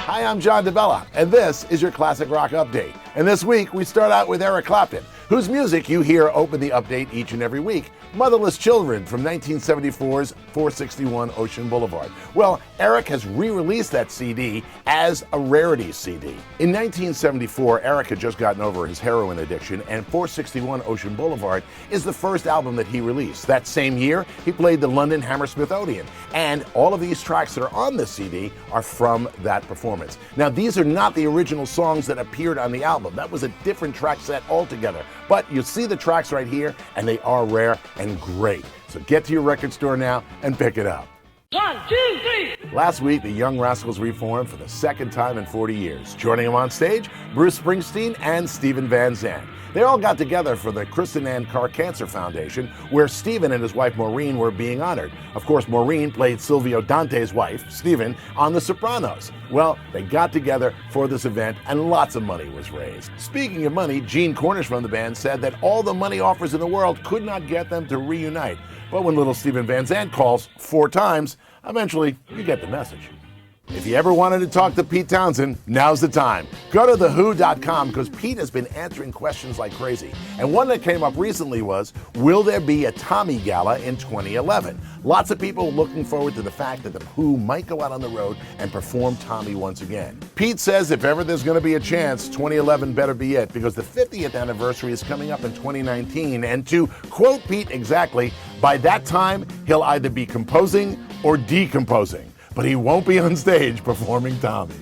Hi, I'm John DeBella, and this is your Classic Rock Update. And this week, we start out with Eric Clapton, whose music you hear open the update each and every week. Motherless Children from 1974's 461 Ocean Boulevard. Well, Eric has re-released that CD as a rarity CD. In 1974, Eric had just gotten over his heroin addiction, and 461 Ocean Boulevard is the first album that he released. That same year, he played the London Hammersmith Odeon, and all of these tracks that are on this CD are from that performance. Now, these are not the original songs that appeared on the album. That was a different track set altogether. But you see the tracks right here, and they are rare and great. So get to your record store now and pick it up. 1, 2, 3. Last week, the Young Rascals reformed for the second time in 40 years. Joining them on stage, Bruce Springsteen and Steven Van Zandt. They all got together for the Kristen Ann Carr Cancer Foundation, where Steven and his wife Maureen were being honored. Of course, Maureen played Silvio Dante's wife, Steven, on The Sopranos. Well, they got together for this event, and lots of money was raised. Speaking of money, Gene Cornish from the band said that all the money offers in the world could not get them to reunite. But when little Steven Van Zandt calls 4 times, eventually you get the message. If you ever wanted to talk to Pete Townsend, now's the time. Go to thewho.com because Pete has been answering questions like crazy. And one that came up recently was, will there be a Tommy Gala in 2011? Lots of people looking forward to the fact that the Who might go out on the road and perform Tommy once again. Pete says if ever there's going to be a chance, 2011 better be it, because the 50th anniversary is coming up in 2019. And to quote Pete exactly, by that time, he'll either be composing or decomposing. But he won't be on stage performing Tommy.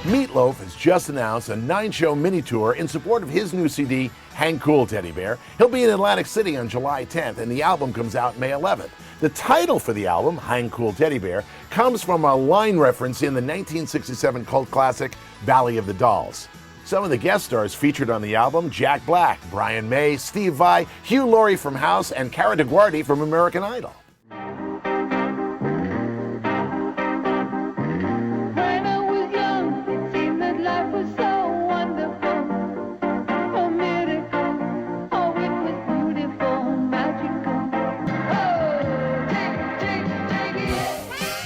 Meatloaf has just announced a 9-show mini tour in support of his new CD, Hang Cool Teddy Bear. He'll be in Atlantic City on July 10th, and the album comes out May 11th. The title for the album, Hang Cool Teddy Bear, comes from a line reference in the 1967 cult classic, Valley of the Dolls. Some of the guest stars featured on the album, Jack Black, Brian May, Steve Vai, Hugh Laurie from House, and Cara DeGuardi from American Idol.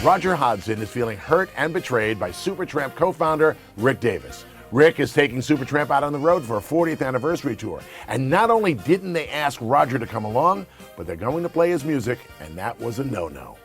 Roger Hodgson is feeling hurt and betrayed by Supertramp co-founder Rick Davis. Rick is taking Supertramp out on the road for a 40th anniversary tour. And not only didn't they ask Roger to come along, but they're going to play his music, and that was a no-no.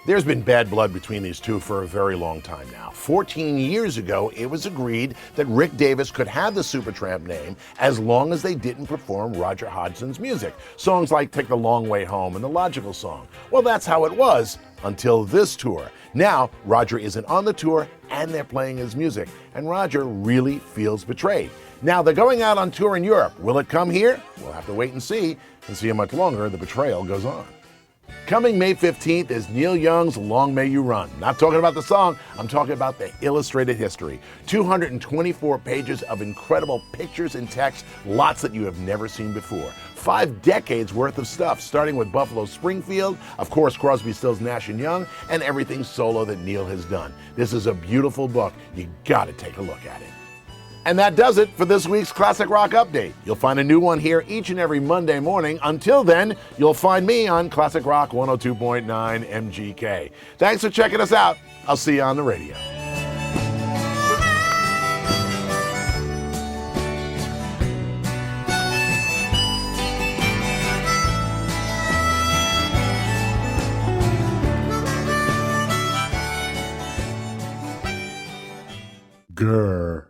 There's been bad blood between these two for a very long time now. 14 years ago, it was agreed that Rick Davis could have the Supertramp name as long as they didn't perform Roger Hodgson's music. Songs like Take the Long Way Home and The Logical Song. Well, that's how it was until this tour. Now, Roger isn't on the tour and they're playing his music, and Roger really feels betrayed. Now, they're going out on tour in Europe. Will it come here? We'll have to wait and see how much longer the betrayal goes on. Coming May 15th is Neil Young's Long May You Run. Not talking about the song, I'm talking about the illustrated history. 224 pages of incredible pictures and text, lots that you have never seen before. 5 decades worth of stuff, starting with Buffalo Springfield, of course Crosby, Stills, Nash & Young, and everything solo that Neil has done. This is a beautiful book. You gotta take a look at it. And that does it for this week's Classic Rock Update. You'll find a new one here each and every Monday morning. Until then, you'll find me on Classic Rock 102.9 MGK. Thanks for checking us out. I'll see you on the radio. Grr.